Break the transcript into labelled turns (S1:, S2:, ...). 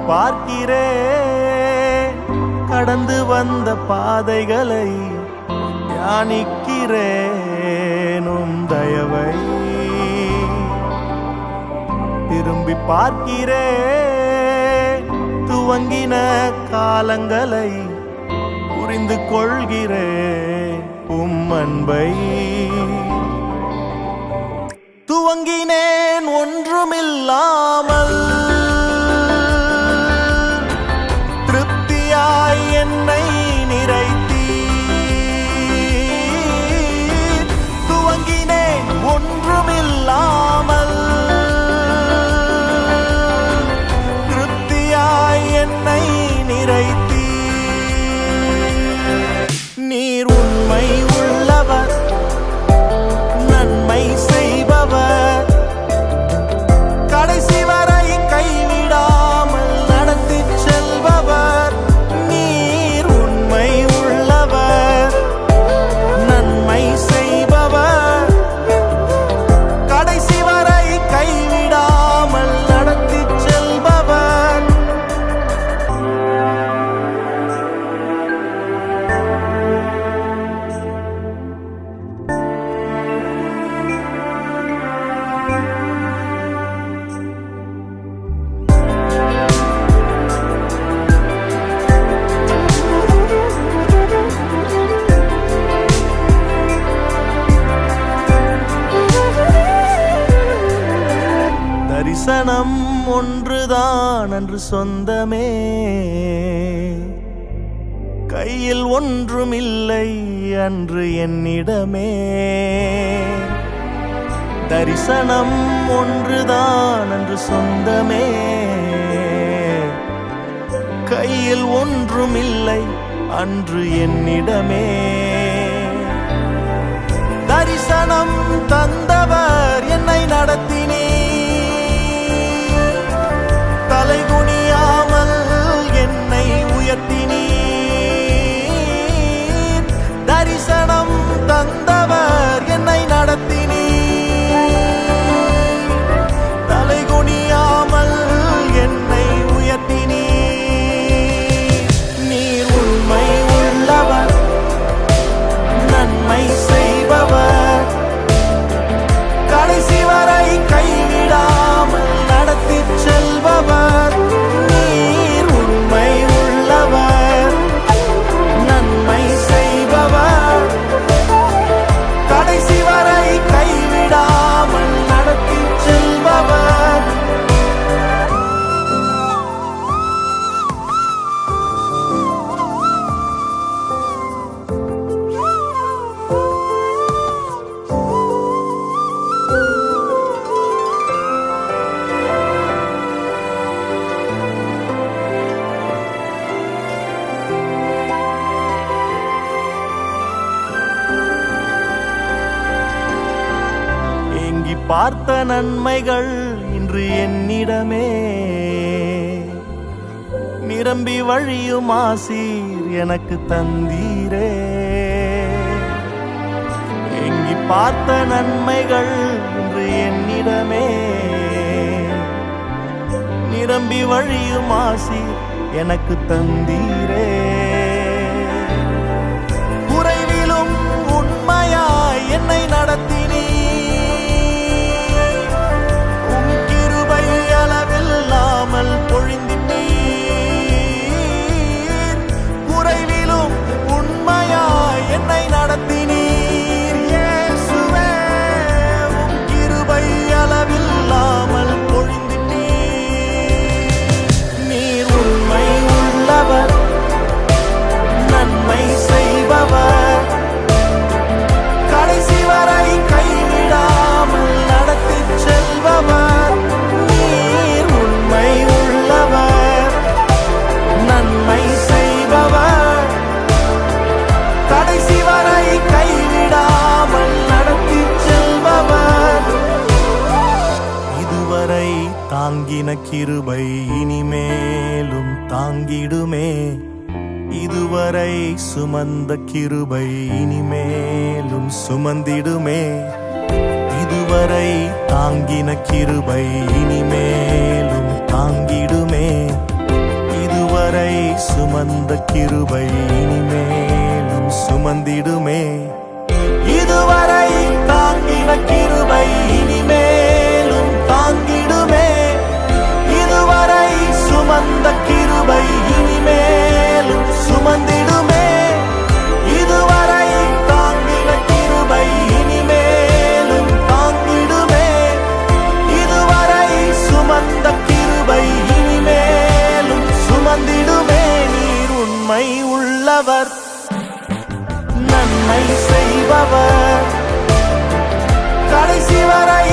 S1: பார்க்கிறேன், கடந்து வந்த பாதைகளை தியானிக்கிறேன். தயவை திரும்பி பார்க்கிறேன், துவங்கின காலங்களை புரிந்து கொள்கிறேன். அன்பை துவங்கினேன் ஒன்றுமில்லாமல், திருப்தியாய் என்னை நிறைத்தீர். துவங்கினேன் ஒன்றுமில்லாமல், திருப்தியாய் என்னை நிறைத்தீர். நீர் உண்மை உள்ளவர், நன்மை செய்பவர், கடைசி வரை கைவிடாமல் நடத்தி செல்பவர். நீர் உண்மை உள்ளவர், நன்மை செய்பவர், கடைசி வரை கைவிடாமல் நடத்தி செல்பவர். தரிசனம் ஒன்றுதான் அன்று சொந்தமே, கையில் ஒன்றுமில்லை அன்று என்னிடமே. தரிசனம் ஒன்றுதான் அன்று சொந்தமே, கையில் ஒன்றுமில்லை அன்று என்னிடமே. தரிசனம் தந்தவர் என்னை நடத்தினீர், தலைகுனியாமல் என்னை உயர்த்தினீர். தரிசனம் தந்தவர் என்னை நடத்தினீர், தலைகுனியாமல் என்னை உயர்த்தினீர். நீர் உண்மை உள்ளவர், நன்மை செய்பவர், கடைசி வரை கைவிடாமல் நடத்தி செல்பவர். நீர் உண்மை உள்ளவர், நன்மை செய்பவர், கடைசி வரை கைவிடாமல் நடத்தி செல்பவர். பார்த்த நன்மைகள் இன்று என்னிடமே, நிரம்பி வழியும் ஆசீர் எனக்கு தந்தீரே. எங்கி பார்த்த நன்மைகள் இன்று என்னிடமே, நிரம்பி வழியும் ஆசீர் எனக்கு தந்தீரே. குறைவிலும் உண்மையாய் என்னை நடத்தினீர், அளவில்லாமல் பொழிந்திட்டீர். குறைவிலும் உண்மையாய் என்னை நடத்தினீர். இயேசுவே, உம் கிருபை அளவில்லாமல் பொழிந்திட்டீர். நீர் உண்மை உள்ளவர், நன்மை செய்பவர், கடைசி வரை கைவிடாமல் நடத்தி செல்பவர். நன்மை செய்பவர், கடைசி வரை கைவிடாமல் நடத்தி செல்பவர். இதுவரை தாங்கின கிருபை இனிமேலும் தாங்கிடுமே, இதுவரை சுமந்த கிருபை இனிமேலும் சுமந்திடுமே. இதுவரை தாங்கின கிருபை இனிமேலும் தாங்கிடுமே, சுமந்த கிருபை இனிமேலும் சுமந்திடுமே. இதுவரை தாங்கின கிருபை இனிமேலும் தாங்கிடுமே. இதுவரை சுமந்த கிருபை இனிமேலும் சுமந்திடுமே. இதுவரை தாங்கின கிருபை இனிமேலும் தாங்கிடுமே. இதுவரை சுமந்த கிருபை இனிமேலும் சுமந்திடுமே. நீர் உண்மை உள்ளவர், நன்மை செய்பவர், கடைசி வரை